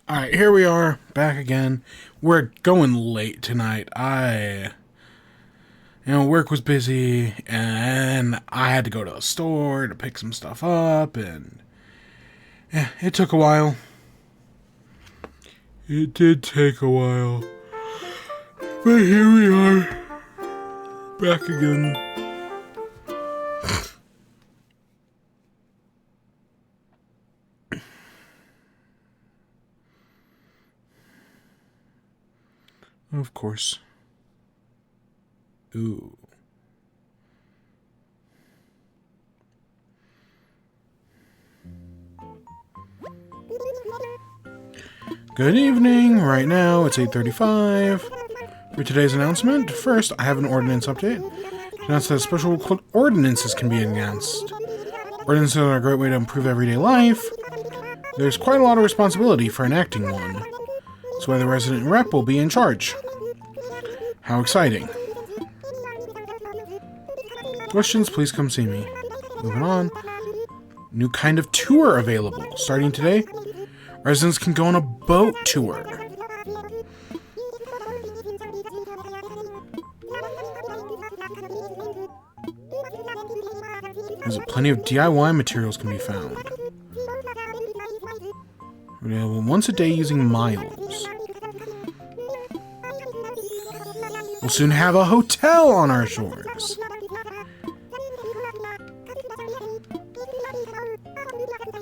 Alright, here we are, back again. We're going late tonight. Work was busy, and I had to go to the store to pick some stuff up, and yeah, it took a while. It did take a while. But here we are, back again. Of course. Ooh. Good evening. Right now, it's 8:35. For today's announcement, first, I have an ordinance update. It announced that special ordinances can be announced. Ordinances are a great way to improve everyday life. There's quite a lot of responsibility for enacting one. That's why the resident rep will be in charge. How exciting. Questions, please come see me. Moving on. New kind of tour available. Starting today, residents can go on a boat tour. There's plenty of DIY materials can be found. Available once a day using miles. We'll soon have a hotel on our shores.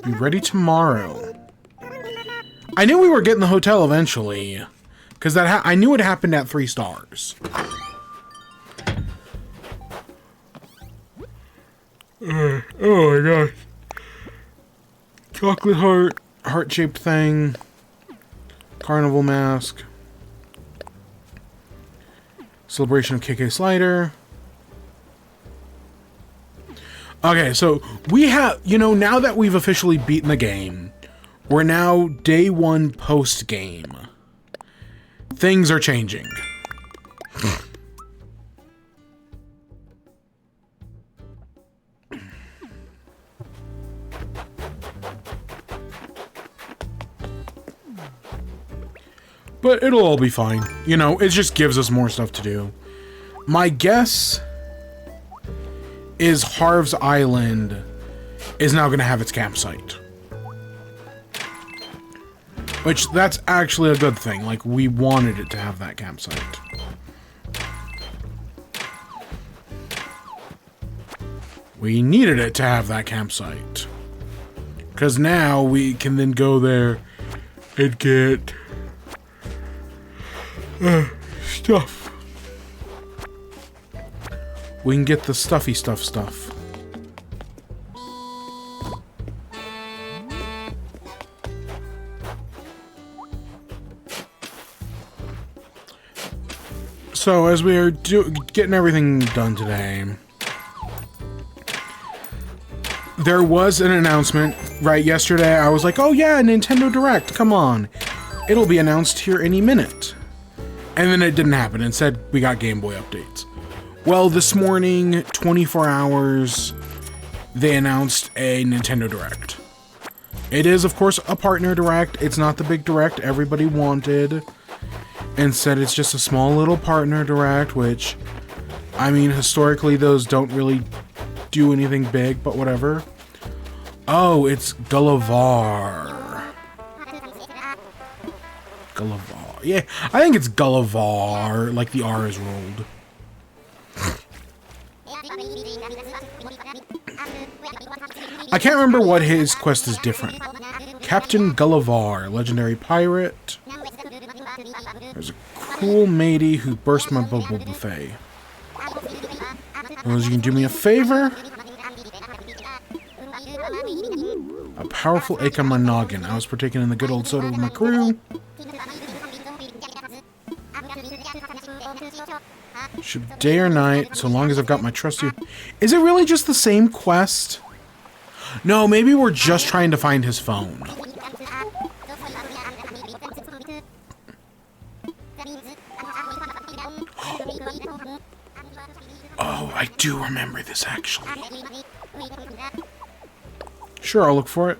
Be ready tomorrow. I knew we were getting the hotel eventually, because I knew it happened at 3 stars. Oh my gosh. Chocolate heart-shaped thing. Carnival mask. Celebration of KK Slider. Okay, so we have, now that we've officially beaten the game, we're now day 1 post-game. Things are changing. But it'll all be fine. It just gives us more stuff to do. My guess is Harv's Island is now going to have its campsite. Which, that's actually a good thing. Like, we wanted it to have that campsite. We needed it to have that campsite. Because now we can then go there and get stuff. We can get the stuffy stuff. So, as we are getting everything done today, there was an announcement, right? Yesterday, I was like, oh yeah, Nintendo Direct, come on. It'll be announced here any minute. And then it didn't happen. Instead, we got Game Boy updates. Well, this morning, 24 hours, they announced a Nintendo Direct. It is, of course, a partner Direct. It's not the big Direct everybody wanted. Instead, it's just a small little partner Direct, which, I mean, historically, those don't really do anything big, but whatever. Oh, it's Gulliver. Gulliver. Yeah, I think it's Gulliver, like the R is rolled. I can't remember what his quest is different. Captain Gulliver, legendary pirate. There's a cool matey who burst my bubble buffet. Suppose you can do me a favor? A powerful ache on my noggin. I was partaking in the good old soda with my crew. Should day or night, so long as I've got my trusty... Is it really just the same quest? No, maybe we're just trying to find his phone. Oh, I do remember this, actually. Sure, I'll look for it.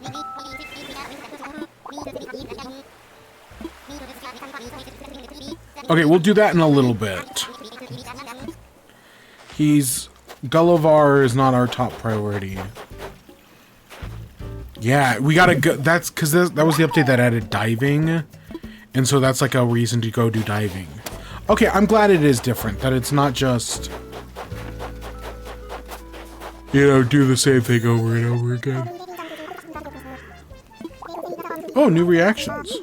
Okay, we'll do that in a little bit. Gullivar is not our top priority. Yeah, we gotta go. That's because that was the update that added diving. And so that's like a reason to go do diving. Okay, I'm glad it is different. That it's not just, you know, do the same thing over and over again. Oh, new reactions.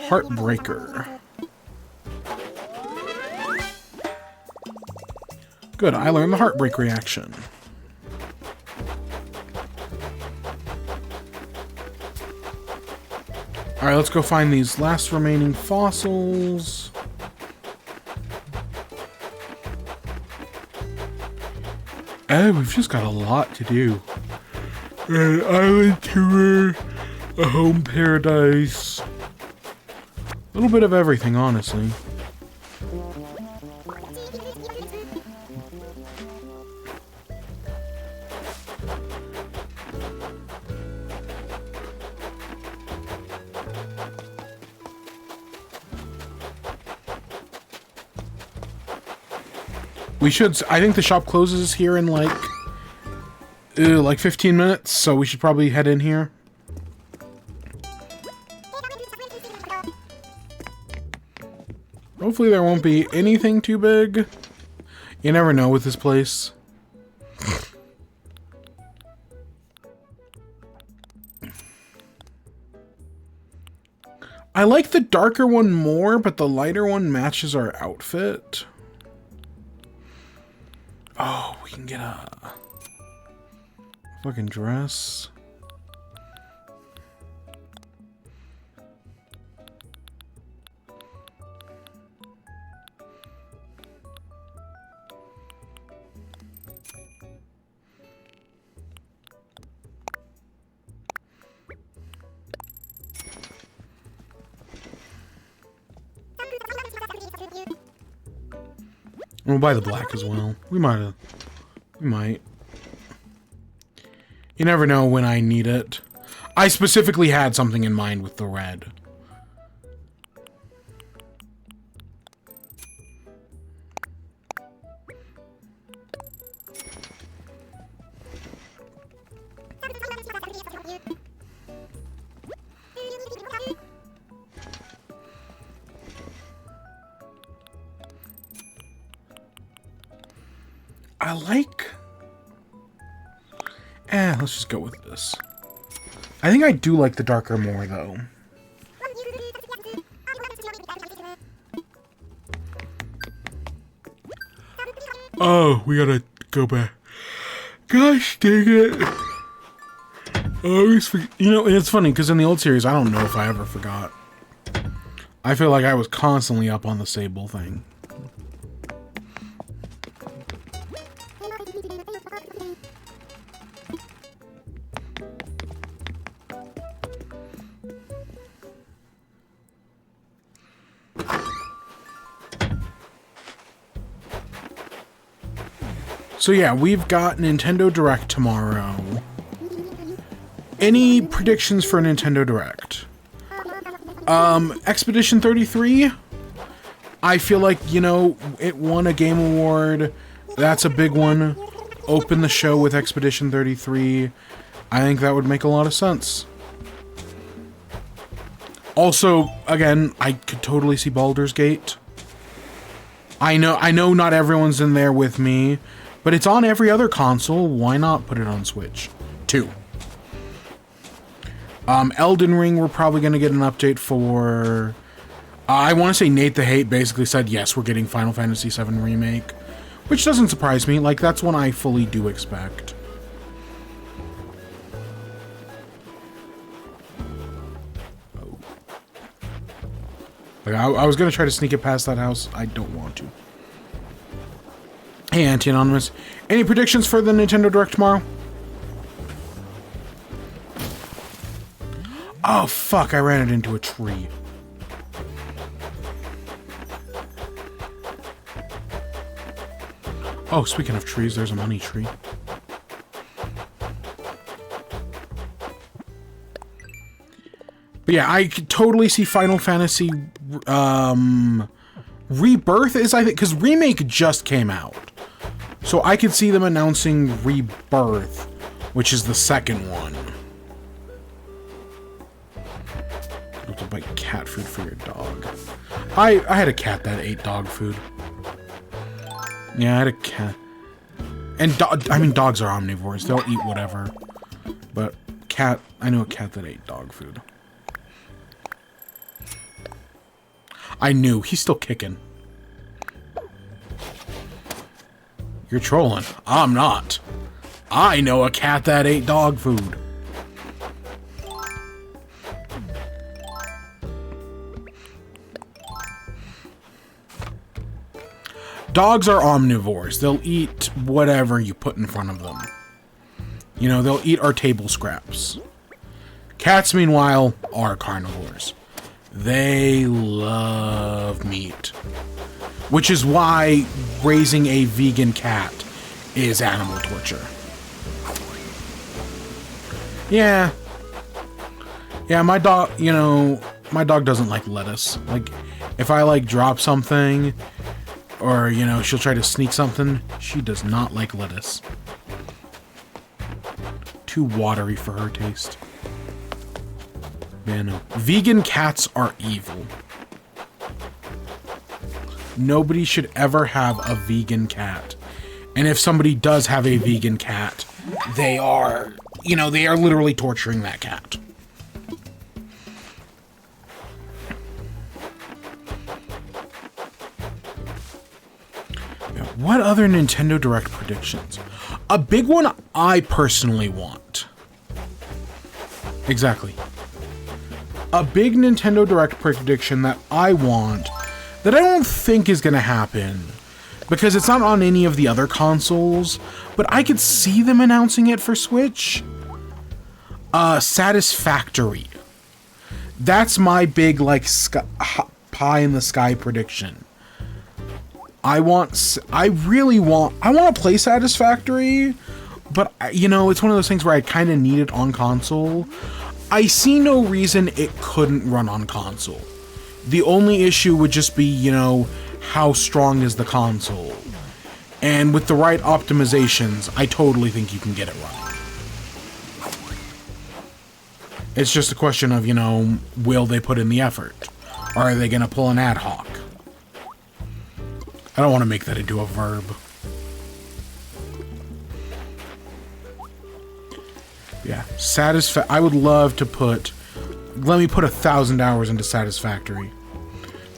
Heartbreaker. Good, I learned the heartbreak reaction. Alright, let's go find these last remaining fossils. And we've just got a lot to do. An island tour, a home paradise. A little bit of everything, honestly. I think the shop closes here in like 15 minutes, so we should probably head in here. Hopefully there won't be anything too big. You never know with this place. I like the darker one more, but the lighter one matches our outfit. Oh, we can get a fucking dress. We'll buy the black as well. We might. You never know when I need it. I specifically had something in mind with the red. Let's just go with this. I think I do like the darker more, though. Oh, we gotta go back. Gosh dang it. I always forget. You know, it's funny, because in the old series, I don't know if I ever forgot. I feel like I was constantly up on the Sable thing. So yeah, we've got Nintendo Direct tomorrow. Any predictions for Nintendo Direct? Expedition 33? I feel like, you know, it won a Game Award. That's a big one. Open the show with Expedition 33. I think that would make a lot of sense. Also, again, I could totally see Baldur's Gate. I know not everyone's in there with me, but it's on every other console. Why not put it on Switch? 2. Elden Ring, we're probably going to get an update for... I want to say Nate the Hate basically said, yes, we're getting Final Fantasy VII Remake. Which doesn't surprise me. Like, that's one I fully do expect. Oh. Like, I was going to try to sneak it past that house. I don't want to. Hey, Anti-Anonymous. Any predictions for the Nintendo Direct tomorrow? Oh, fuck. I ran it into a tree. Oh, speaking of trees, there's a money tree. But yeah, I could totally see Final Fantasy Rebirth is, I think, because Remake just came out. So I could see them announcing Rebirth, which is the second one. You have to buy cat food for your dog. I had a cat that ate dog food. Yeah, I had a cat. And dogs are omnivores. They'll eat whatever. But I know a cat that ate dog food. I knew. He's still kicking. You're trolling. I'm not. I know a cat that ate dog food. Dogs are omnivores. They'll eat whatever you put in front of them. You know, they'll eat our table scraps. Cats, meanwhile, are carnivores. They love meat. Which is why raising a vegan cat is animal torture. Yeah. Yeah, my dog, you know, my dog doesn't like lettuce. Like, if I, like, drop something, or, you know, she'll try to sneak something, she does not like lettuce. Too watery for her taste. Man, no. Vegan cats are evil. Nobody should ever have a vegan cat. And if somebody does have a vegan cat, they are, you know, they are literally torturing that cat. Yeah, what other Nintendo Direct predictions? A big one I personally want. Exactly. A big Nintendo Direct prediction that I want, that I don't think is going to happen, because it's not on any of the other consoles, but I could see them announcing it for Switch. Satisfactory. That's my big, like, pie in the sky prediction. I want to play Satisfactory, but, you know, it's one of those things where I kind of need it on console. I see no reason it couldn't run on console. The only issue would just be, you know, how strong is the console? And with the right optimizations, I totally think you can get it running. It's just a question of, you know, will they put in the effort? Or are they going to pull an ad hoc? I don't want to make that into a verb. Yeah, I would love to let me put 1,000 hours into Satisfactory.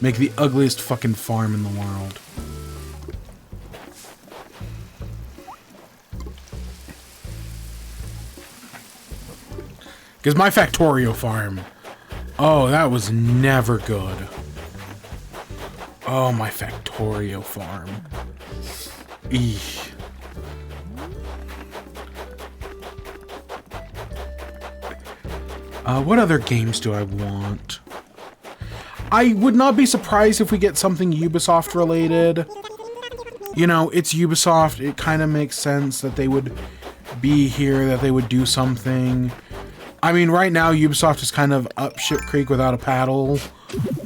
Make the ugliest fucking farm in the world. Because my Factorio farm, oh, that was never good. Oh, my Factorio farm. Eesh. What other games do I want? I would not be surprised if we get something Ubisoft related. You know, it's Ubisoft. It kind of makes sense that they would be here, that they would do something. I mean, right now, Ubisoft is kind of up shit creek without a paddle.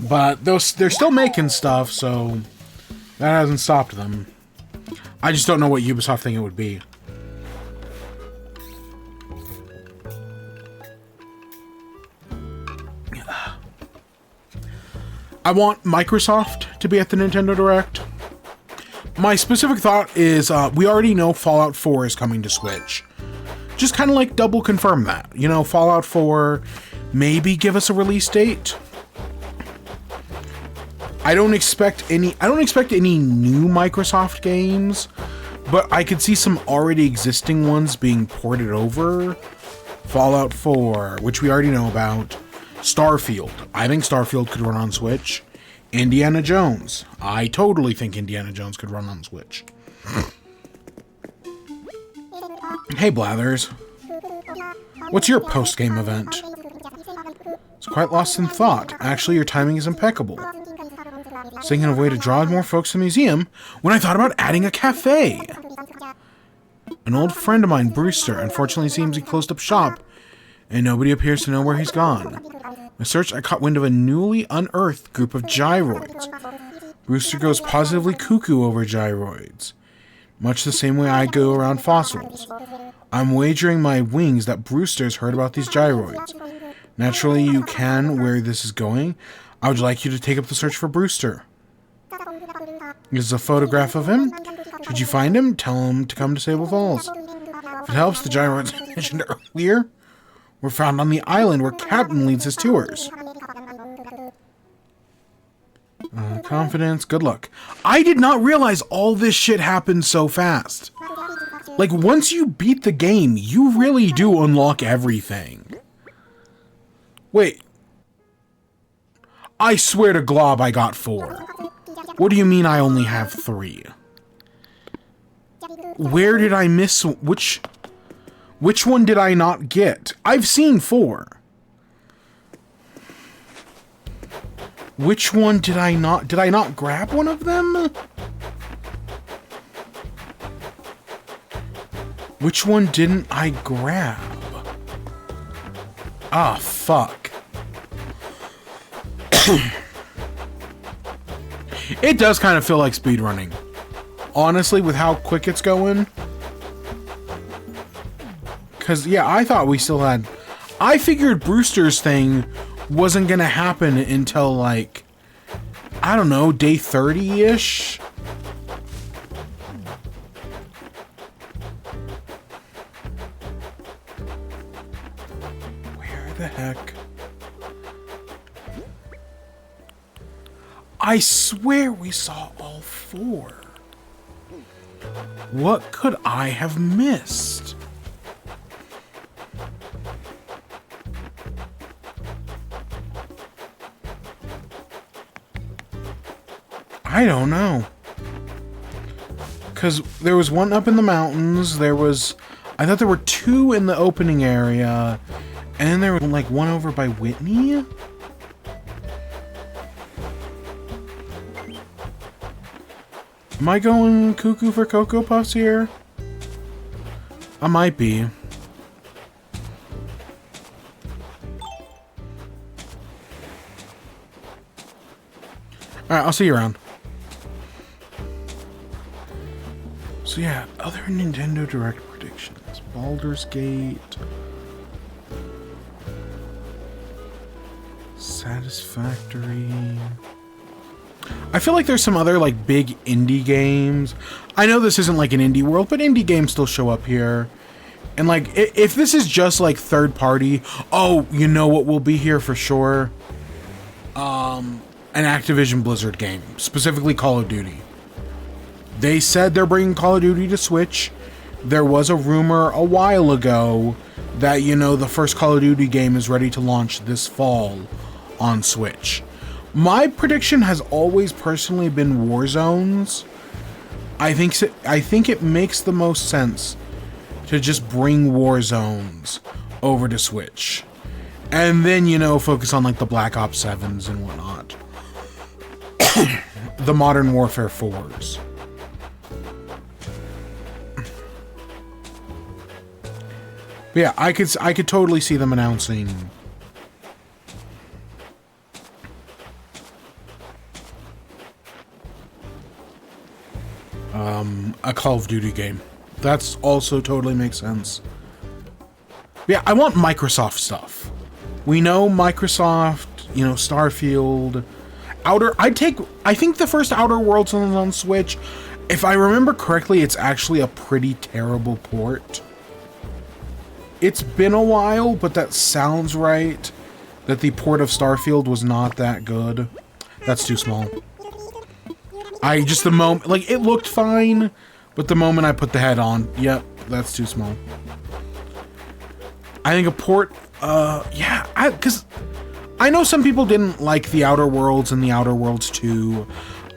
But they're still making stuff, so that hasn't stopped them. I just don't know what Ubisoft think it would be. I want Microsoft to be at the Nintendo Direct. My specific thought is we already know Fallout 4 is coming to Switch. Just kind of like double confirm that. You know, Fallout 4, maybe give us a release date. I don't expect any new Microsoft games, but I could see some already existing ones being ported over. Fallout 4, which we already know about. Starfield. I think Starfield could run on Switch. Indiana Jones. I totally think Indiana Jones could run on Switch. Hey, Blathers. What's your post-game event? It's quite lost in thought. Actually, your timing is impeccable. Thinking of a way to draw more folks to the museum when I thought about adding a cafe. An old friend of mine, Brewster, unfortunately seems he closed up shop, and nobody appears to know where he's gone. In search, I caught wind of a newly unearthed group of gyroids. Brewster goes positively cuckoo over gyroids, much the same way I go around fossils. I'm wagering my wings that Brewster's heard about these gyroids. Naturally, you can where this is going. I would like you to take up the search for Brewster. This is a photograph of him. Should you find him, tell him to come to Sable Falls. If it helps, the gyroids mentioned earlier were found on the island where Captain leads his tours. Confidence, good luck. I did not realize all this shit happened so fast. Like, once you beat the game, you really do unlock everything. Wait. I swear to Glob I got 4. What do you mean I only have 3? Where did I miss... Which one did I not get? I've seen 4. Which one did I not... Did I not grab one of them? Which one didn't I grab? Ah, fuck. It does kind of feel like speedrunning. Honestly, with how quick it's going. Because, yeah, I thought we still had... I figured Brewster's thing wasn't going to happen until, like, I don't know, day 30-ish? Where the heck? I swear we saw all 4. What could I have missed? I don't know. Because there was one up in the mountains, there was... I thought there were 2 in the opening area, and then there was like one over by Whitney? Am I going cuckoo for Cocoa Puffs here? I might be. Alright, I'll see you around. So yeah, other Nintendo Direct predictions. Baldur's Gate. Satisfactory. I feel like there's some other like big indie games. I know this isn't like an indie world, but indie games still show up here. And like, if this is just like third party, oh, you know what will be here for sure? An Activision Blizzard game, specifically Call of Duty. They said they're bringing Call of Duty to Switch. There was a rumor a while ago that, you know, the first Call of Duty game is ready to launch this fall on Switch. My prediction has always personally been Warzones. I think it makes the most sense to just bring Warzones over to Switch. And then, you know, focus on like the Black Ops 7s and whatnot. The Modern Warfare 4s. But yeah, I could totally see them announcing a Call of Duty game. That's also totally makes sense. Yeah, I want Microsoft stuff. We know Microsoft, you know, Starfield, I think the first Outer Worlds on Switch, if I remember correctly, it's actually a pretty terrible port. It's been a while, but that sounds right, that the port of Starfield was not that good. That's too small. The moment, like, it looked fine, but the moment I put the head on, yep, that's too small. I think a port, yeah, because I know some people didn't like the Outer Worlds and the Outer Worlds 2.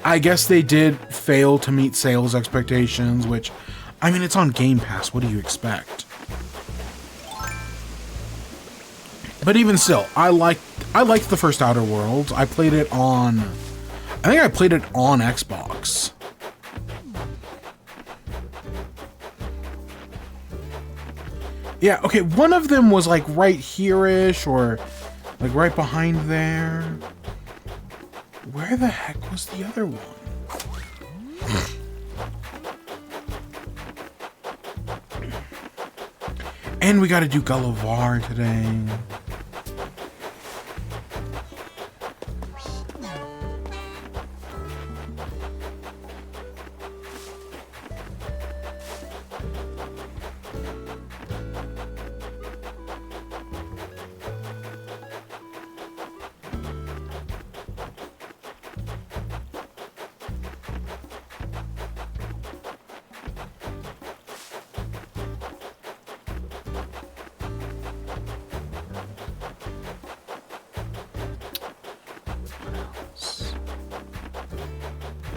I guess they did fail to meet sales expectations, which, I mean, it's on Game Pass, what do you expect? But even still, I liked the first Outer Worlds. I think I played it on Xbox. Yeah, okay, one of them was like right here-ish, or Like right behind there. Where the heck was the other one? And we gotta do Gullivar today.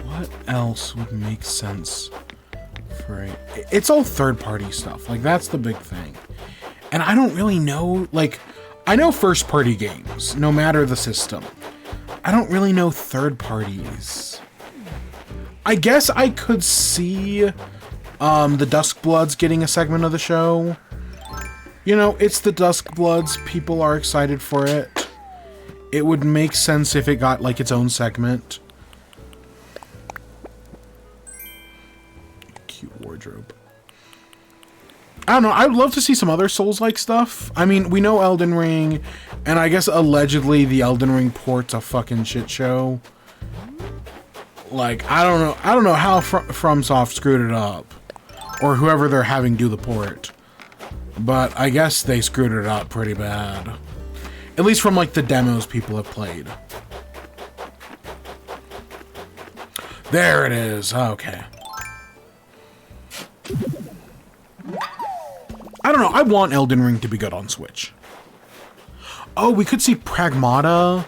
What else would make sense for it? It's all third-party stuff. Like, that's the big thing. And I don't really know, like, I know first-party games, no matter the system. I don't really know third parties. I guess I could see the Duskbloods getting a segment of the show. You know, it's the Duskbloods. People are excited for it. It would make sense if it got, like, its own segment. Cute wardrobe. I don't know. I would love to see some other Souls-like stuff. I mean, we know Elden Ring, and I guess allegedly the Elden Ring port's a fucking shit show. Like, I don't know how FromSoft screwed it up, or whoever they're having do the port. But I guess they screwed it up pretty bad. At least from, like, the demos people have played. There it is. Okay. I don't know. I want Elden Ring to be good on Switch. Oh, we could see Pragmata.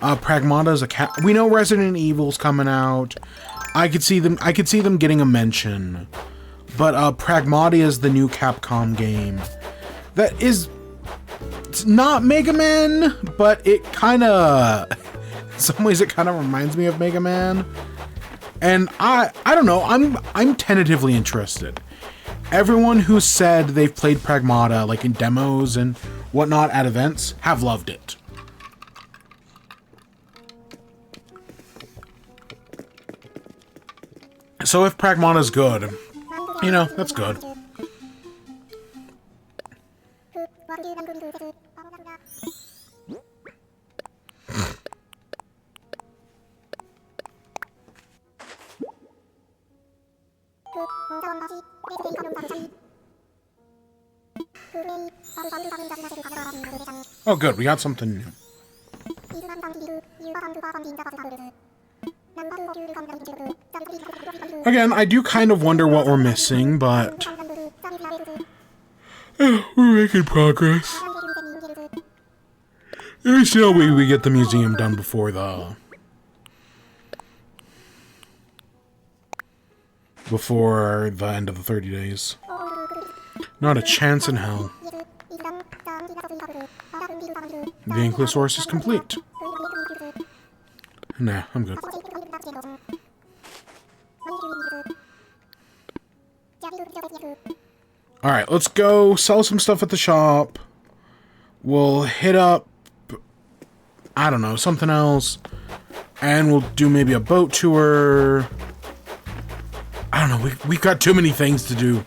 Pragmata's a cat. We know Resident Evil's coming out. I could see them getting a mention. But Pragmata is the new Capcom game. That is, it's not Mega Man, but it kind of, in some ways, it kind of reminds me of Mega Man. And I don't know. I'm tentatively interested. Everyone who said they've played Pragmata, like in demos and whatnot at events, have loved it. So if Pragmata's good, you know, that's good. Oh, good. We got something new. Again, I do kind of wonder what we're missing, but we're making progress. There's no way we get the museum done before the end of the 30 days. Not a chance in hell. The Ankylosaurus is complete. Nah, I'm good. Alright, let's go sell some stuff at the shop. We'll hit up, I don't know, something else. And we'll do maybe a boat tour. I don't know, we've got too many things to do.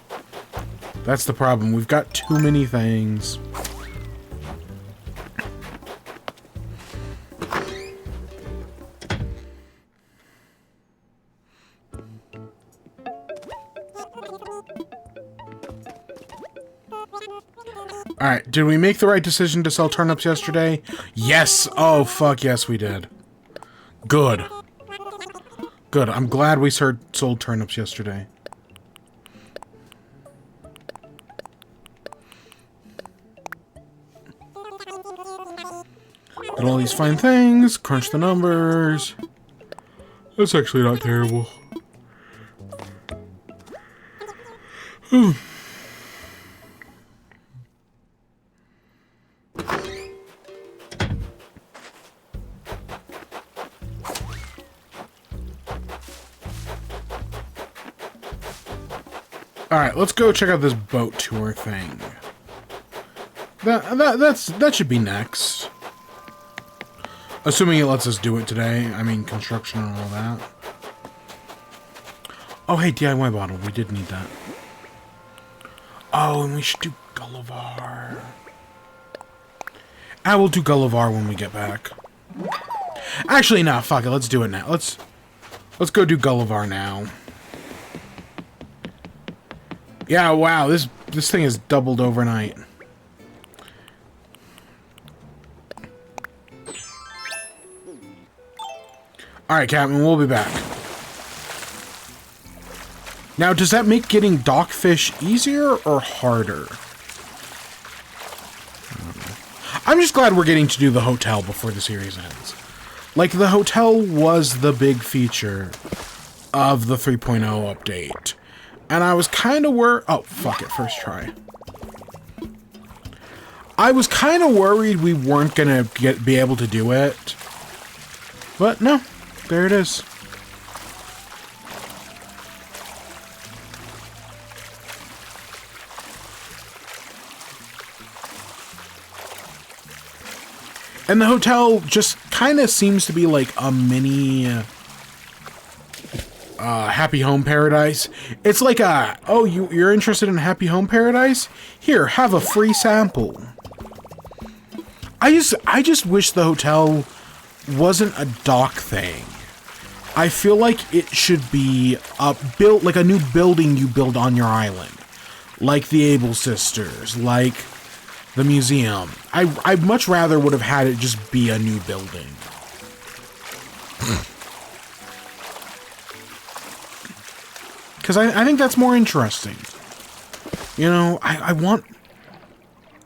That's the problem. We've got too many things. Alright, did we make the right decision to sell turnips yesterday? Yes! Oh, fuck yes, we did. Good. Good, I'm glad we sold turnips yesterday. Got all these fine things, crunch the numbers. That's actually not terrible. Alright, let's go check out this boat tour thing. That should be next. Assuming it lets us do it today. I mean, construction and all that. Oh, hey, DIY bottle. We did need that. Oh, and we should do Gullivar. I will do Gullivar when we get back. Actually, no, fuck it. Let's do it now. Let's go do Gullivar now. Yeah, wow. This thing has doubled overnight. Alright, Captain, we'll be back. Now, does that make getting Dockfish easier or harder? I'm just glad we're getting to do the hotel before the series ends. Like, the hotel was the big feature of the 3.0 update. And I was kind of worried... Oh, fuck it. First try. I was kind of worried we weren't going to be able to do it. But, no. There it is. And the hotel just kind of seems to be like a mini Happy Home Paradise. It's like a, oh, you're interested in Happy Home Paradise? Here, have a free sample. I just wish the hotel wasn't a dock thing. I feel like it should be built like a new building you build on your island. Like the Able Sisters, like the museum. I much rather would have had it just be a new building. Because I think that's more interesting. You know, I want...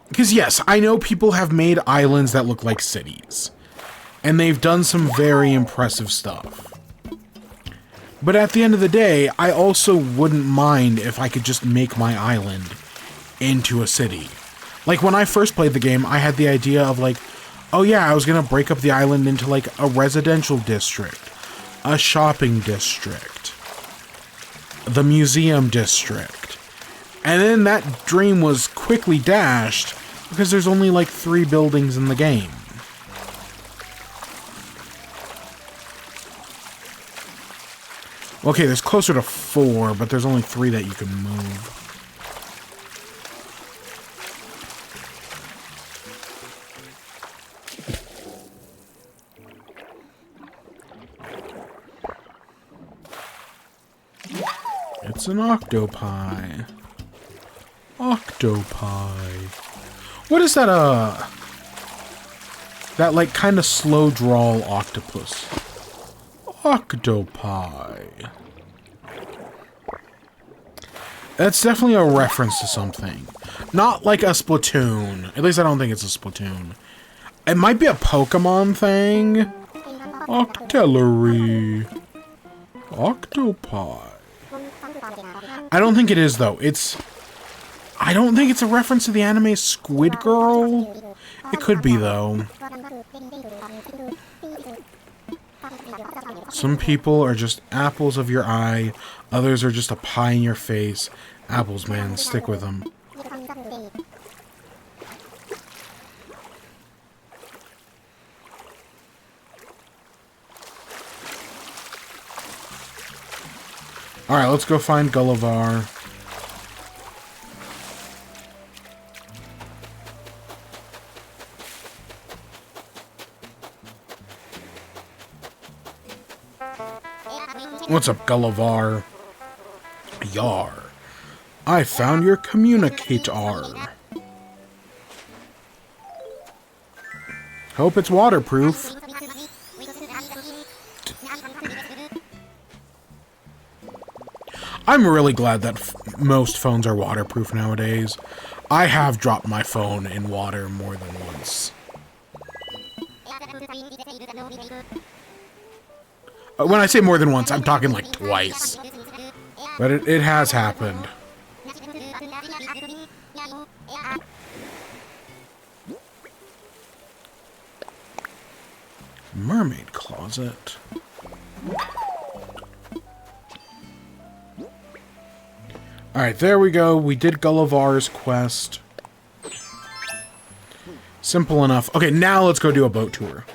Because yes, I know people have made islands that look like cities. And they've done some very impressive stuff. But at the end of the day, I also wouldn't mind if I could just make my island into a city. Like, when I first played the game, I had the idea of, like, oh yeah, I was gonna break up the island into, like, a residential district, a shopping district, the museum district. And then that dream was quickly dashed because there's only, like, 3 buildings in the game. Okay, there's closer to 4, but there's only 3 that you can move. It's an octopi. Octopi. What is that, that, like, kind of slow drawl octopus? Octopi. That's definitely a reference to something. Not like a Splatoon. At least I don't think it's a Splatoon. It might be a Pokemon thing. Octillery. Octopi. I don't think it is, though. I don't think it's a reference to the anime Squid Girl. It could be, though. Some people are just apples of your eye. Others are just a pie in your face. Apples, man. Stick with them. Alright, let's go find Gullivar. What's up, Gullivar? Yar. I found your communicator. Hope it's waterproof. I'm really glad that most phones are waterproof nowadays. I have dropped my phone in water more than once. When I say more than once, I'm talking like twice. But it has happened. Mermaid closet. Alright, there we go. We did Gullivar's quest. Simple enough. Okay, now let's go do a boat tour.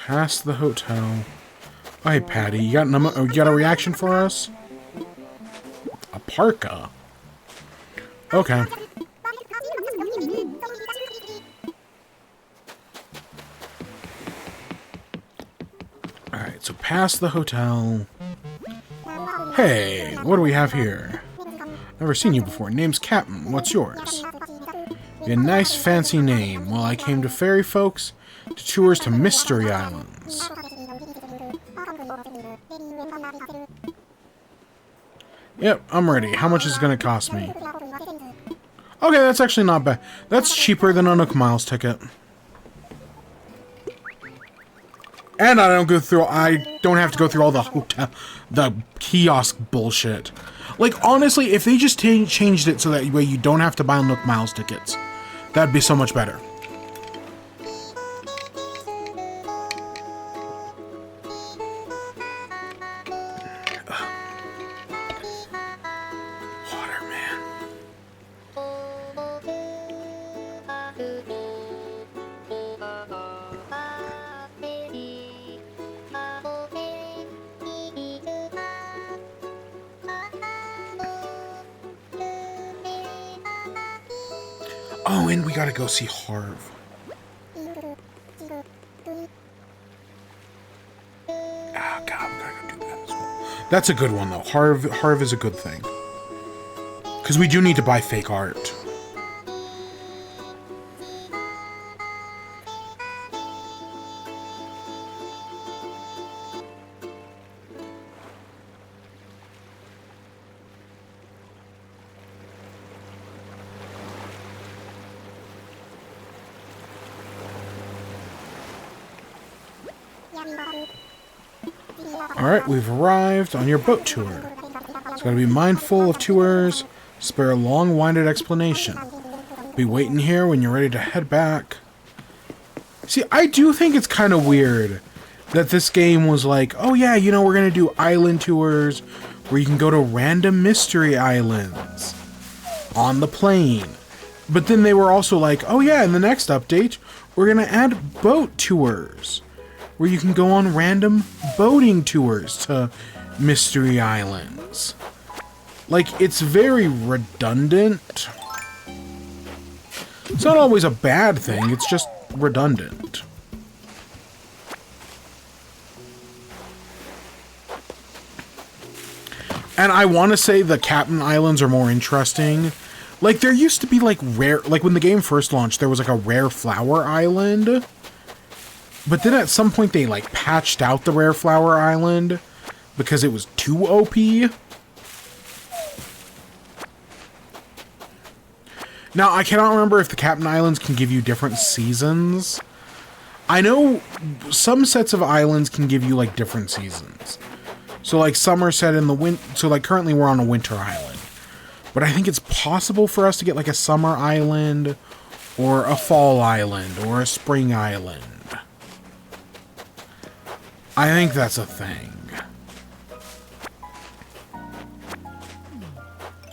Past the hotel. Oh, hey, Patty, you got a reaction for us? A parka? Okay. Alright, so past the hotel. Hey, what do we have here? Never seen you before. Name's Captain. What's yours? A nice fancy name. Well, I came to ferry folks to tours to Mystery Islands. Yep, I'm ready. How much is it going to cost me? Okay, that's actually not bad. That's cheaper than a Nook Miles ticket. And I don't have to go through all the kiosk bullshit. Like, honestly, if they just changed it so that way you don't have to buy Nook Miles tickets, that'd be so much better. Water, man. Oh, and we gotta go see Harv. Ah, God, we gotta go do that as well. That's a good one, though. Harv is a good thing. Because we do need to buy fake art. Alright, we've arrived on your boat tour. It's gotta be mindful of tours, spare a long-winded explanation. Be waiting here when you're ready to head back. See, I do think it's kind of weird that this game was like, oh yeah, you know, we're gonna do island tours where you can go to random mystery islands on the plane. But then they were also like, oh yeah, in the next update, we're gonna add boat tours where you can go on random boating tours to mystery islands. Like, it's very redundant. It's not always a bad thing, it's just redundant. And I want to say the Captain Islands are more interesting. Like, there used to be, like, rare... Like, when the game first launched, there was, like, a rare flower island. But then at some point they, like, patched out the rare flower island because it was too OP. Now, I cannot remember if the Captain Islands can give you different seasons. I know some sets of islands can give you, like, different seasons. So, like, some are set in the winter... So, like, currently we're on a winter island. But I think it's possible for us to get, like, a summer island, or a fall island, or a spring island. I think that's a thing.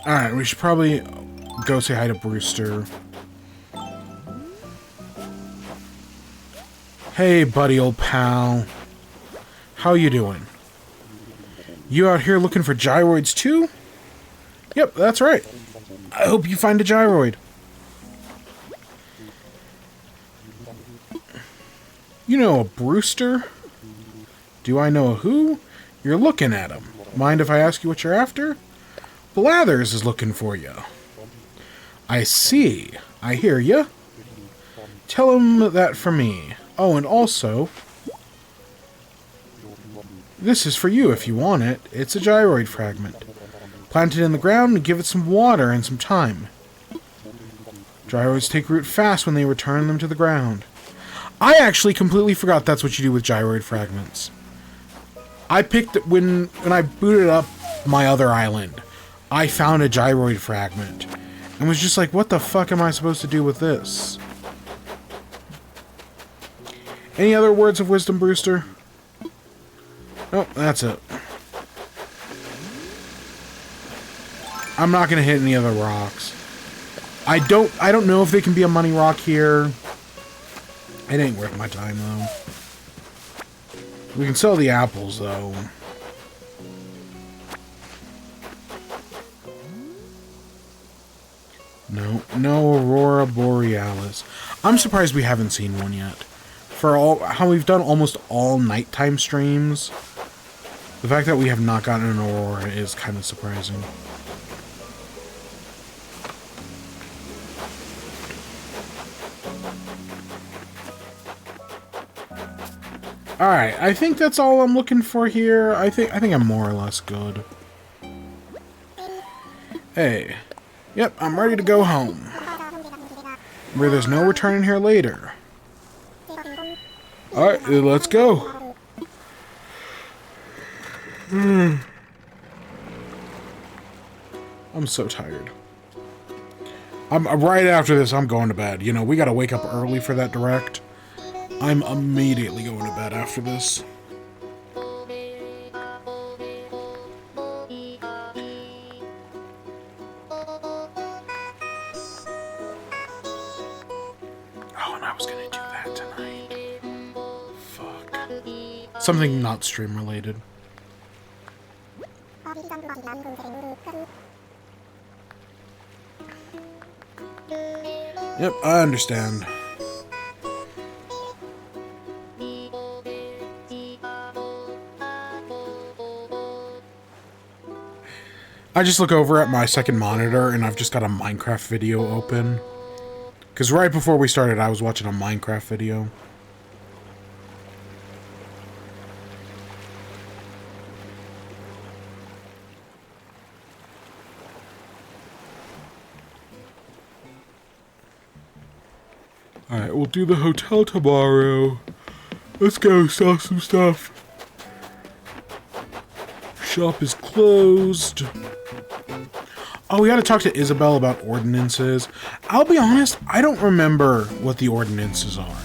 Alright, we should probably go say hi to Brewster. Hey, buddy, old pal. How you doing? You out here looking for gyroids too? Yep, that's right. I hope you find a gyroid. You know a Brewster? Do I know who? You're looking at him. Mind if I ask you what you're after? Blathers is looking for you. I see. I hear ya. Tell him that for me. Oh, and also... This is for you if you want it. It's a gyroid fragment. Plant it in the ground and give it some water and some time. Gyroids take root fast when they return them to the ground. I actually completely forgot that's what you do with gyroid fragments. I picked it when I booted up my other island. I found a gyroid fragment and was just like, what the fuck am I supposed to do with this? Any other words of wisdom, Brewster? Nope, that's it. I'm not gonna hit any other rocks. I don't know if they can be a money rock here. It ain't worth my time, though. We can sell the apples, though. No Aurora Borealis. I'm surprised we haven't seen one yet. For how we've done almost all nighttime streams, the fact that we have not gotten an Aurora is kind of surprising. Alright, I think that's all I'm looking for here. I think I'm more or less good. Hey. Yep, I'm ready to go home. Where there's no returning here later. Alright, let's go. I'm so tired. Right after this, I'm going to bed. You know, we gotta wake up early for that direct. I'm immediately going to bed after this. Oh, and I was gonna do that tonight. Fuck. Something not stream related. Yep, I understand. I just look over at my second monitor and I've just got a Minecraft video open. Because right before we started, I was watching a Minecraft video. Alright, we'll do the hotel tomorrow. Let's go sell some stuff. Shop is closed. Oh, we gotta talk to Isabel about ordinances. I'll be honest, I don't remember what the ordinances are.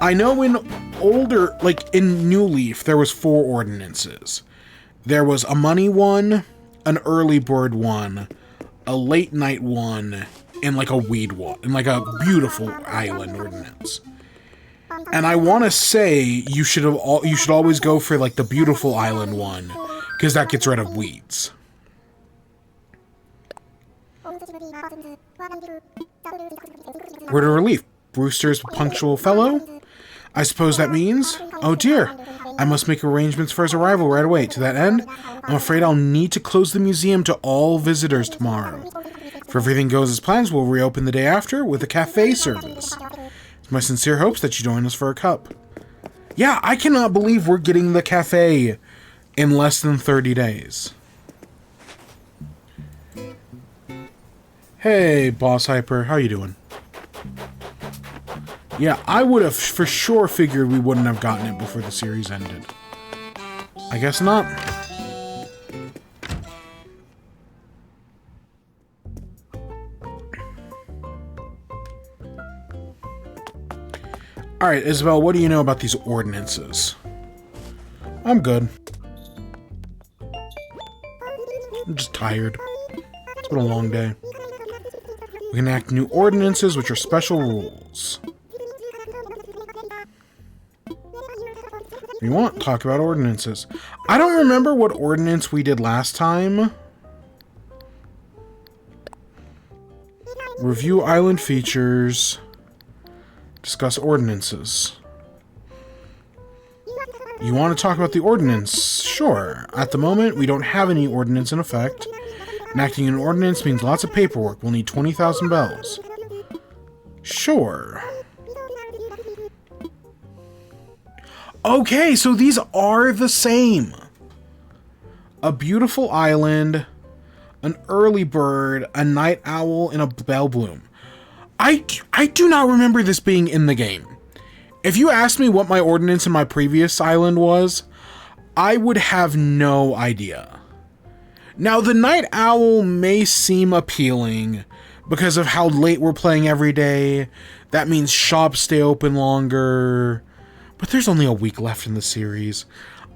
I know in older, like in New Leaf, there was 4 ordinances. There was a money one, an early bird one, a late night one, and like a weed one, and like a beautiful island ordinance. And I want to say you should always go for like the beautiful island one, because that gets rid of weeds. Word of relief. Brewster's a punctual fellow? I suppose that means... Oh dear. I must make arrangements for his arrival right away. To that end, I'm afraid I'll need to close the museum to all visitors tomorrow. If everything goes as planned, we'll reopen the day after with a cafe service. It's my sincere hopes that you join us for a cup. Yeah, I cannot believe we're getting the cafe in less than 30 days. Hey, Boss Hyper, how you doing? Yeah, I would have for sure figured we wouldn't have gotten it before the series ended. I guess not. Alright, Isabel, what do you know about these ordinances? I'm good. I'm just tired. It's been a long day. We can enact new ordinances, which are special rules. If you want, talk about ordinances. I don't remember what ordinance we did last time. Review island features. Discuss ordinances. You want to talk about the ordinance? Sure. At the moment, we don't have any ordinance in effect. Enacting an ordinance means lots of paperwork. We'll need 20,000 bells. Sure. Okay, so these are the same. A beautiful island, an early bird, a night owl, and a bell bloom. I do not remember this being in the game. If you asked me what my ordinance in my previous island was, I would have no idea. Now, the night owl may seem appealing because of how late we're playing every day. That means shops stay open longer. But there's only a week left in the series.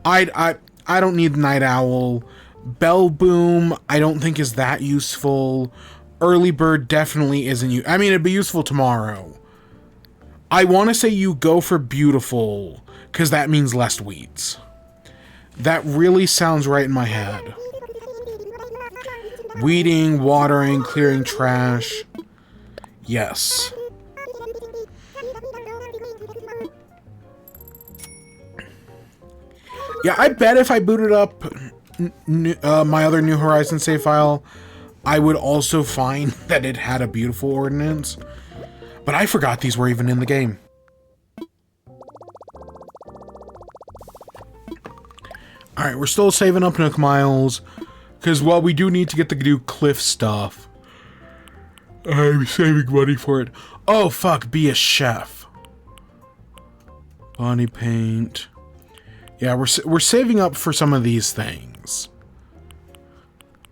I don't need night owl. Bell boom, I don't think is that useful. early bird definitely isn't you. I mean, it'd be useful tomorrow. I want to say you go for beautiful, because that means less weeds. That really sounds right in my head. Weeding, watering, clearing trash. Yes. Yeah, I bet if I booted up my other New Horizons save file, I would also find that it had a beautiful ordinance. But I forgot these were even in the game. Alright, we're still saving up Nook Miles. Because while we do need to get to do cliff stuff, I'm saving money for it. Oh, fuck, be a chef. Body paint. Yeah, we're saving up for some of these things.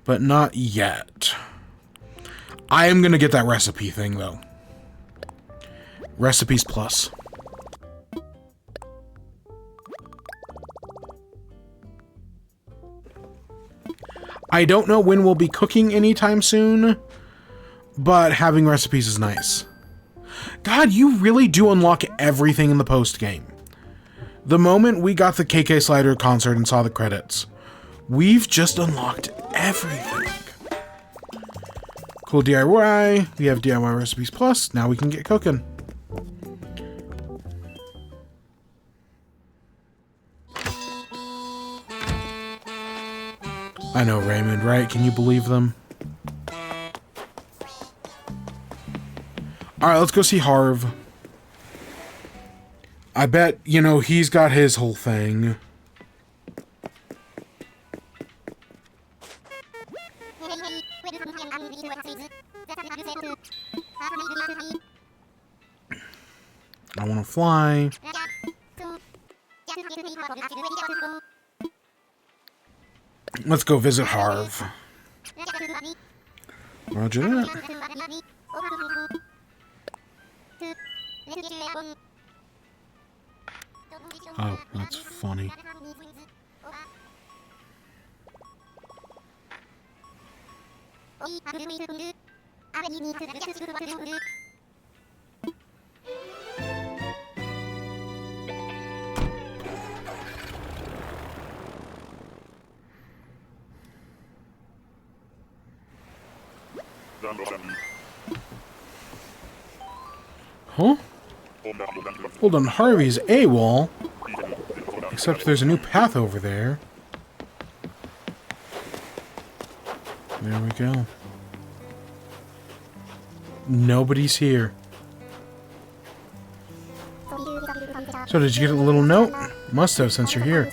But not yet. I am going to get that recipe thing, though. Recipes plus. I don't know when we'll be cooking anytime soon, but having recipes is nice. God, you really do unlock everything in the post-game. The moment we got the KK Slider concert and saw the credits, we've just unlocked everything. Cool DIY. We have DIY recipes plus. Now we can get cooking. I know, Raymond, right? Can you believe them? Alright, let's go see Harv. I bet, you know, he's got his whole thing. I want to fly. Let's go visit Harv. Roger that. Oh, that's funny. Huh? Hold on, Harvey's AWOL. Except there's a new path over there. There we go. Nobody's here. So did you get a little note? Must have, since you're here.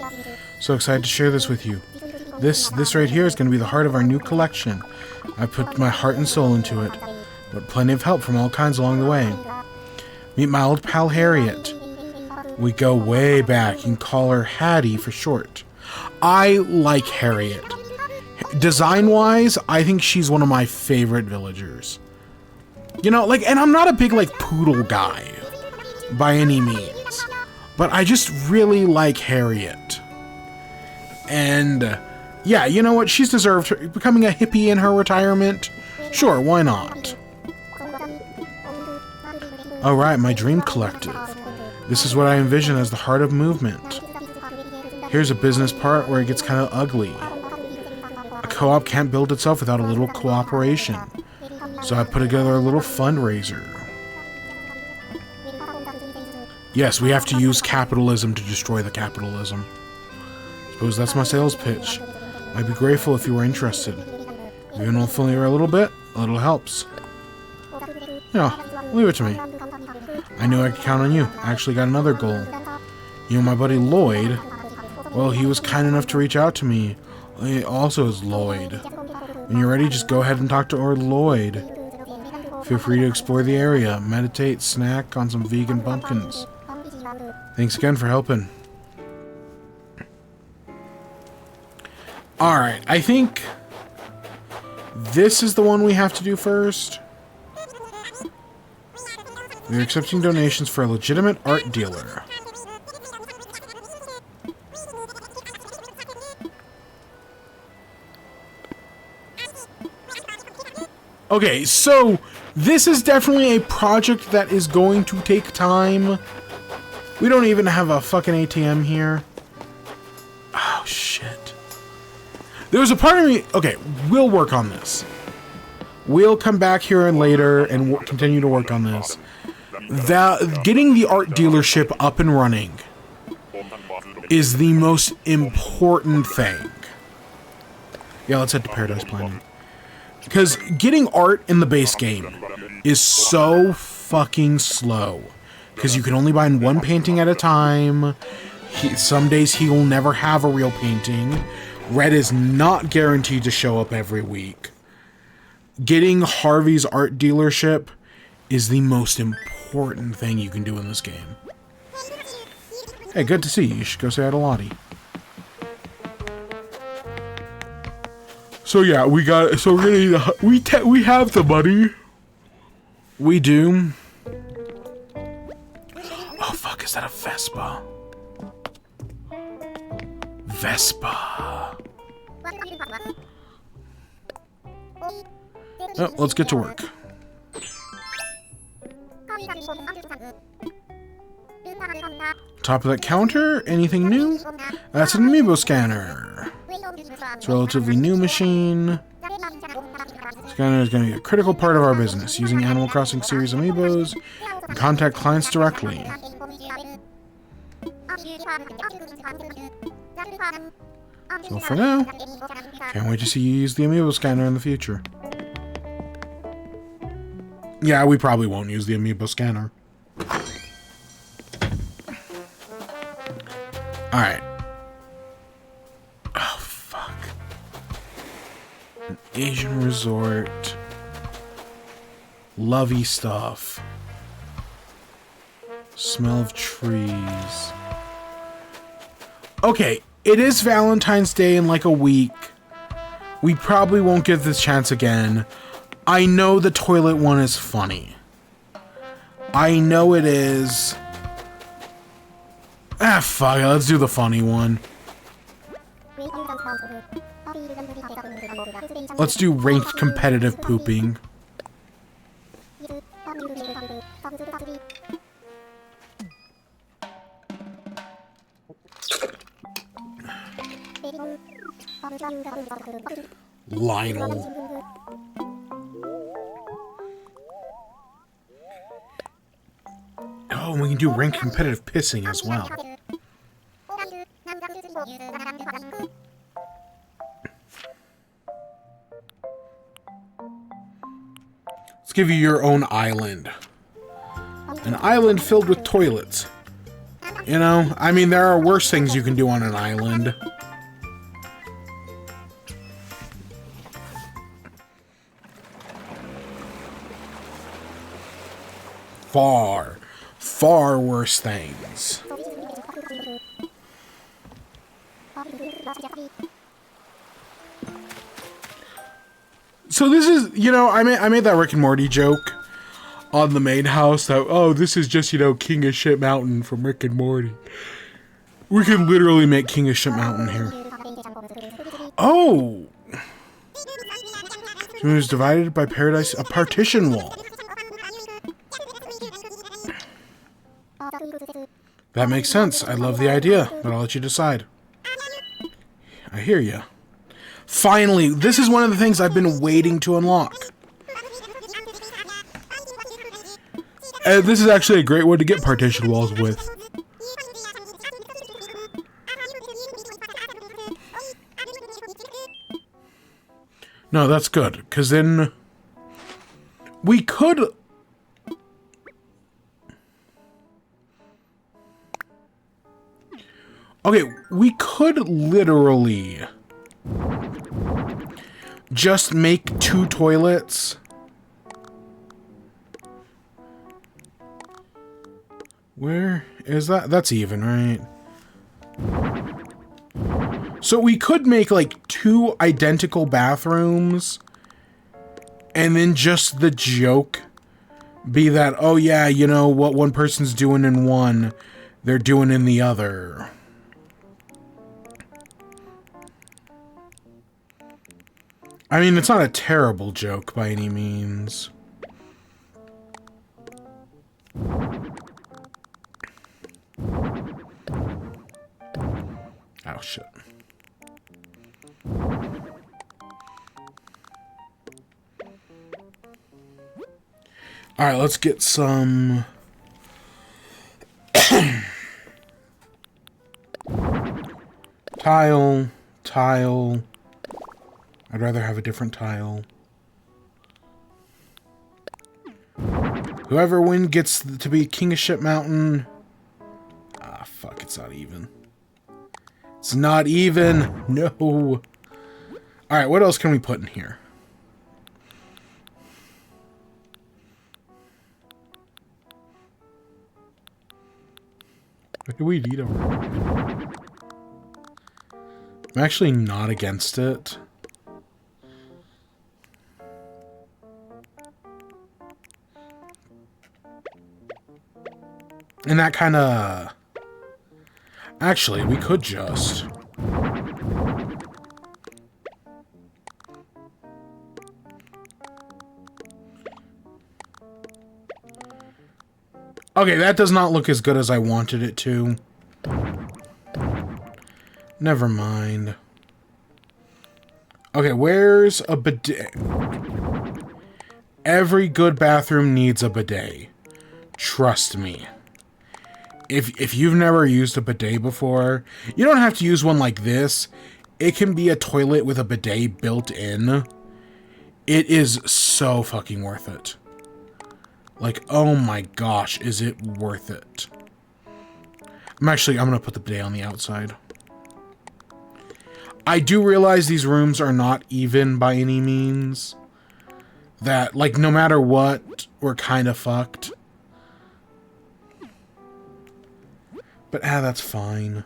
So excited to share this with you. This right here is going to be the heart of our new collection. I put my heart and soul into it, but plenty of help from all kinds along the way. Meet my old pal Harriet. We go way back. You can call her Hattie for short. I like Harriet. Design-wise, I think she's one of my favorite villagers. You know, like, and I'm not a big, like, poodle guy by any means, but I just really like Harriet. And yeah, you know what? She's deserved becoming a hippie in her retirement. Sure, why not? Alright, my dream collective. This is what I envision as the heart of movement. Here's a business part where it gets kind of ugly. A co-op can't build itself without a little cooperation. So I put together a little fundraiser. Yes, we have to use capitalism to destroy the capitalism. Suppose that's my sales pitch. I'd be grateful if you were interested. Even if only a little bit, a little helps. Yeah, leave it to me. I knew I could count on you. I actually got another goal. You know, my buddy Lloyd, well, he was kind enough to reach out to me. He also is Lloyd. When you're ready, just go ahead and talk to Lloyd. Feel free to explore the area, meditate, snack on some vegan pumpkins. Thanks again for helping. Alright, I think this is the one we have to do first. We're accepting donations for a legitimate art dealer. Okay, so this is definitely a project that is going to take time. We don't even have a fucking ATM here. Oh, shit. There was a part of me... Okay, we'll work on this. We'll come back here and later and continue to work on this. Getting the art dealership up and running is the most important thing. Yeah, let's head to Paradise Planning. Because getting art in the base game is so fucking slow. Because you can only buy one painting at a time. Some days he will never have a real painting. Red is not guaranteed to show up every week. Getting Harvey's art dealership is the most important thing you can do in this game. Hey, good to see you. You should go say hi to Lottie. So yeah, we got. So we're gonna need. We have the money. We do. Oh fuck! Is that a Vespa? Vespa. Oh, let's get to work. Top of that counter, anything new? That's an amiibo scanner. It's a relatively new machine. Scanner is going to be a critical part of our business, using Animal Crossing series amiibos and contact clients directly. So for now, can't wait to see you use the amiibo scanner in the future. Yeah, we probably won't use the amiibo scanner. Alright. Oh, fuck. An Asian resort. Lovey stuff. Smell of trees. Okay, it is Valentine's Day in like a week. We probably won't get this chance again. I know the toilet one is funny. I know it is. Ah, fuck it. Let's do the funny one. Let's do ranked competitive pooping. Lionel. Oh, and we can do ranked competitive pissing as well. Let's give you your own island. An island filled with toilets. You know, I mean, there are worse things you can do on an island. Far worse things. So this is, you know, I made that Rick and Morty joke on the main house that, oh, this is just, you know, King of Shit Mountain from Rick and Morty. We can literally make King of Shit Mountain here. Oh! It was divided by Paradise, a partition wall. That makes sense. I love the idea, but I'll let you decide. I hear you. Finally, this is one of the things I've been waiting to unlock. This is actually a great one to get partition walls with. No, that's good, because then we could... Okay, we could literally just make 2 toilets. Where is that? That's even, right? So we could make like 2 identical bathrooms and then just the joke be that, oh yeah, you know, what one person's doing in one, they're doing in the other. I mean, it's not a terrible joke by any means. Oh, shit. Alright, let's get some... Tile. I'd rather have a different tile. Whoever wins gets to be King of Ship Mountain. Ah, fuck, it's not even. It's not even! No! Alright, what else can we put in here? What do we need over here? I'm actually not against it. And that kind of... Actually, we could just... Okay, that does not look as good as I wanted it to. Never mind. Okay, where's a bidet? Every good bathroom needs a bidet. Trust me. If you've never used a bidet before, you don't have to use one like this. It can be a toilet with a bidet built in. It is so fucking worth it. Like, oh my gosh, is it worth it? I'm gonna put the bidet on the outside. I do realize these rooms are not even by any means. That, like, no matter what, we're kind of fucked. But, that's fine.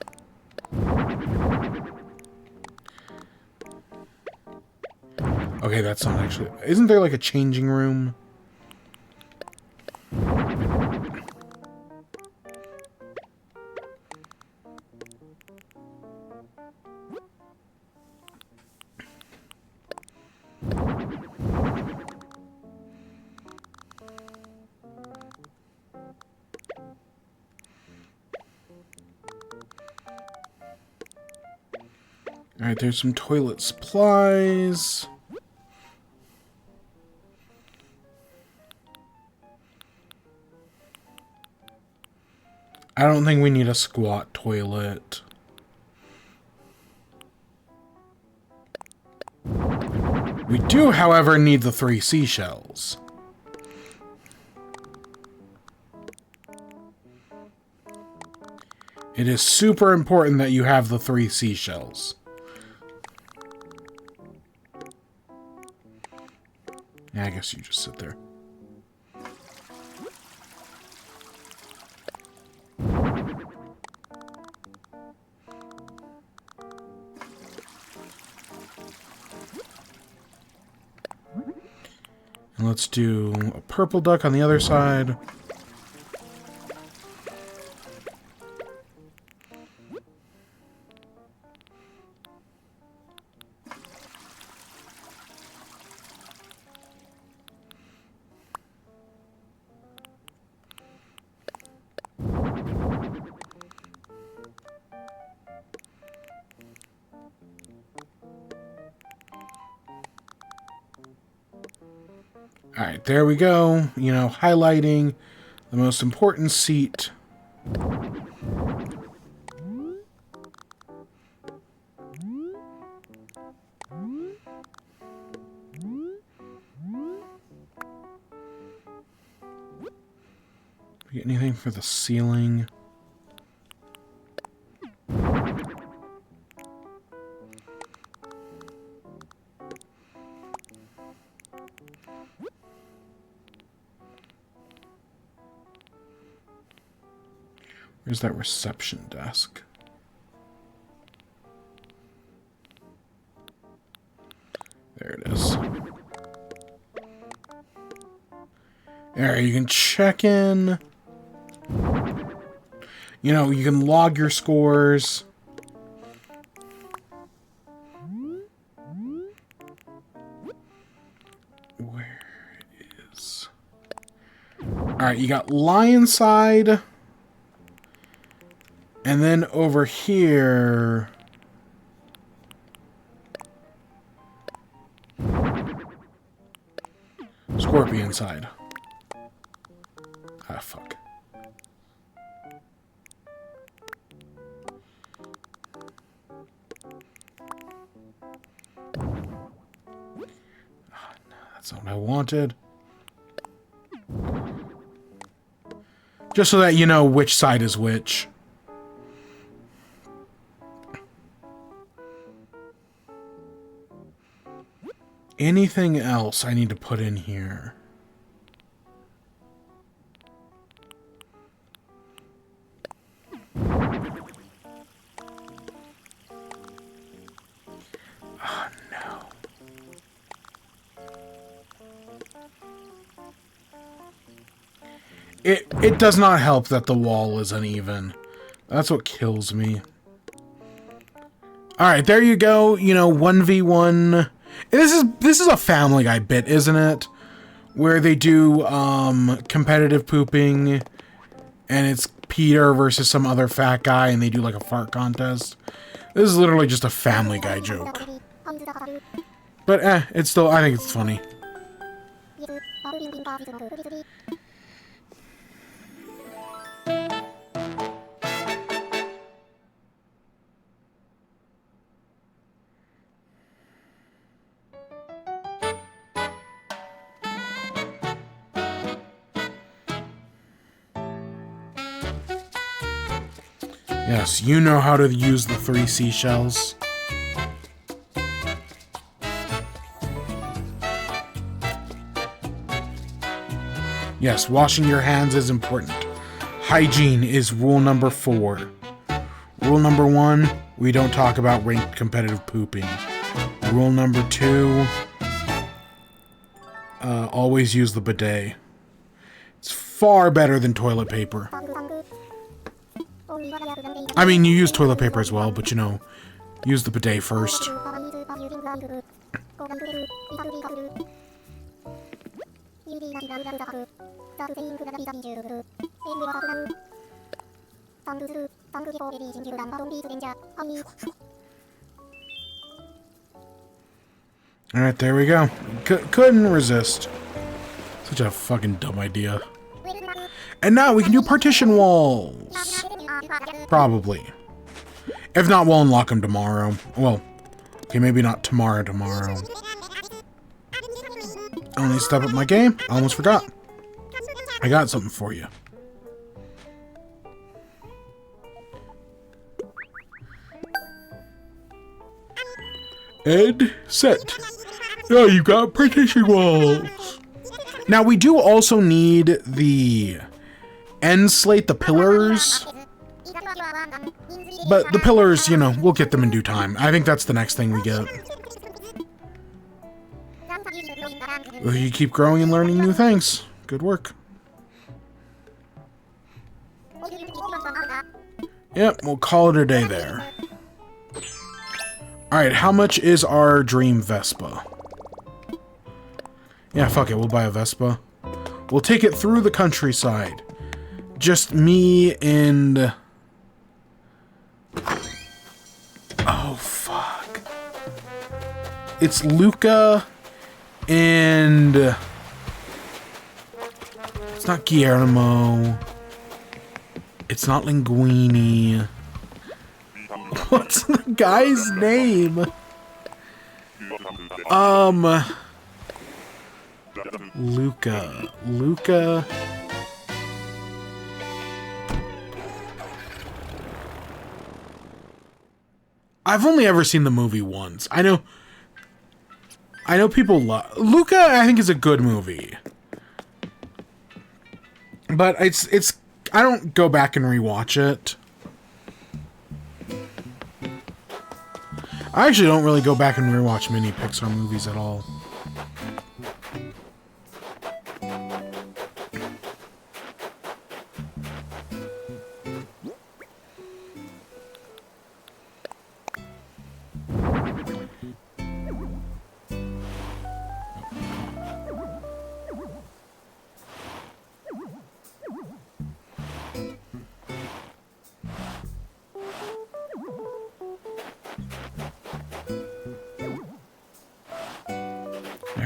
Okay, that's not actually... Isn't there, like, a changing room? Alright, there's some toilet supplies. I don't think we need a squat toilet. We do, however, need the 3 seashells. It is super important that you have the 3 seashells. Yeah, I guess you just sit there. And let's do a purple duck on the other side. Alright, there we go. You know, highlighting the most important seat. We get anything for the ceiling? Where's that reception desk? There it is. There, you can check in. You know, you can log your scores. Alright, you got lion side. And then over here... Scorpion side. Ah, fuck. Oh, no, that's not what I wanted. Just so that you know which side is which. Anything else I need to put in here? Oh, no. It does not help that the wall is uneven. That's what kills me. Alright, there you go. You know, 1v1... This is a Family Guy bit, isn't it? Where they do competitive pooping, and it's Peter versus some other fat guy, and they do like a fart contest. This is literally just a Family Guy joke. But it's still, I think it's funny. Yes, you know how to use the 3 seashells. Yes, washing your hands is important. Hygiene is rule number 4. Rule number 1, we don't talk about ranked competitive pooping. Rule number 2, always use the bidet. It's far better than toilet paper. I mean, you use toilet paper as well, but you know, use the bidet first. Alright, there we go. Couldn't resist. Such a fucking dumb idea. And now we can do partition walls. Probably. If not, we'll unlock them tomorrow. Well, okay, maybe not tomorrow. I only step up my game. I almost forgot. I got something for you. And set. Oh, you got partition walls. Now, we do also need the end slate, the pillars. But the pillars, you know, we'll get them in due time. I think that's the next thing we get. Well, you keep growing and learning new things. Good work. Yep, we'll call it a day there. Alright, how much is our dream Vespa? Yeah, fuck it, we'll buy a Vespa. We'll take it through the countryside. Just me and... Oh, fuck. It's Luca and... It's not Guillermo. It's not Linguini. What's the guy's name? Luca. I've only ever seen the movie once. I know people love... Luca, I think, is a good movie. But it's... I don't go back and rewatch it. I actually don't really go back and rewatch many Pixar movies at all.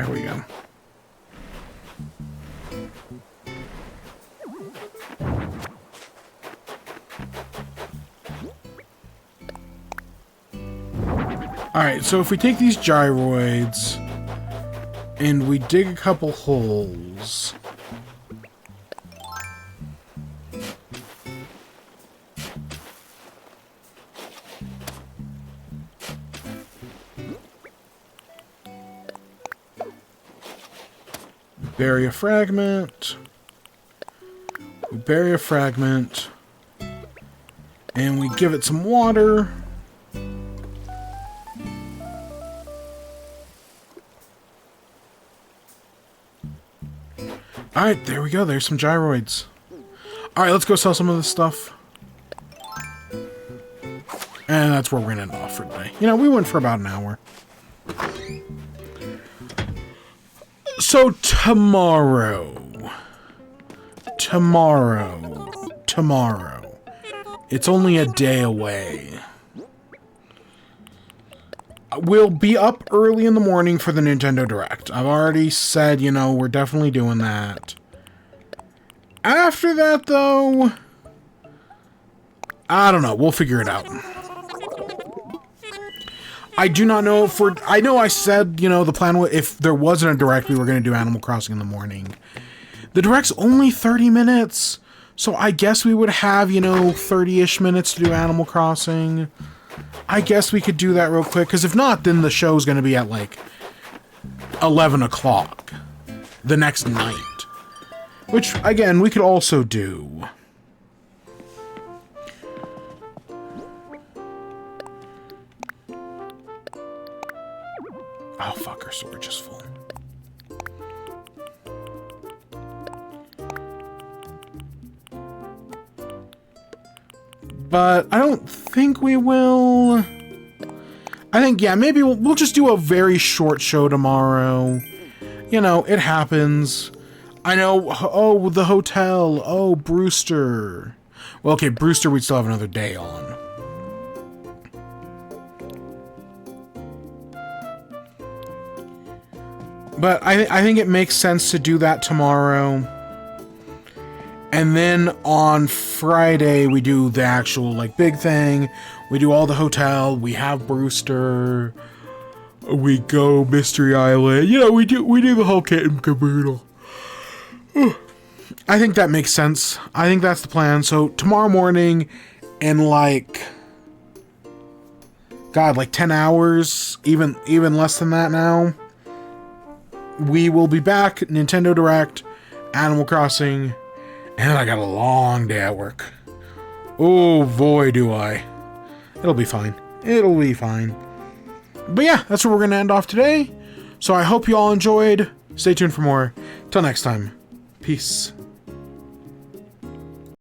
There we go. Alright, so if we take these gyroids and we dig a couple holes. Bury a fragment. We bury a fragment. And we give it some water. Alright, there we go. There's some gyroids. Alright, let's go sell some of this stuff. And that's where we're going to end off for today. You know, we went for about an hour. So tomorrow. It's only a day away. We'll be up early in the morning for the Nintendo Direct. I've already said, you know, we're definitely doing that. After that, though, I don't know. We'll figure it out. I do not know if we're... I know I said, you know, the plan was, if there wasn't a Direct, we were going to do Animal Crossing in the morning. The Direct's only 30 minutes, so I guess we would have, you know, 30-ish minutes to do Animal Crossing. I guess we could do that real quick, because if not, then the show's going to be at, like, 11 o'clock the next night. Which, again, we could also do. Oh, fuck, our storage is full. But I don't think we will. I think, yeah, maybe we'll just do a very short show tomorrow. You know, it happens. I know, oh, the hotel. Oh, Brewster. Well, okay, Brewster we'd still have another day on. But I think it makes sense to do that tomorrow. And then on Friday, we do the actual, like, big thing. We do all the hotel. We have Brewster. We go Mystery Island. You know, we do the whole kit and caboodle. I think that makes sense. I think that's the plan. So tomorrow morning, in like, God, like 10 hours, even less than that now, we will be back. Nintendo Direct, Animal Crossing. And I got a long day at work. Oh boy, do I. It'll be fine. It'll be fine. But yeah, that's where we're going to end off today. So I hope you all enjoyed. Stay tuned for more. Till next time. Peace.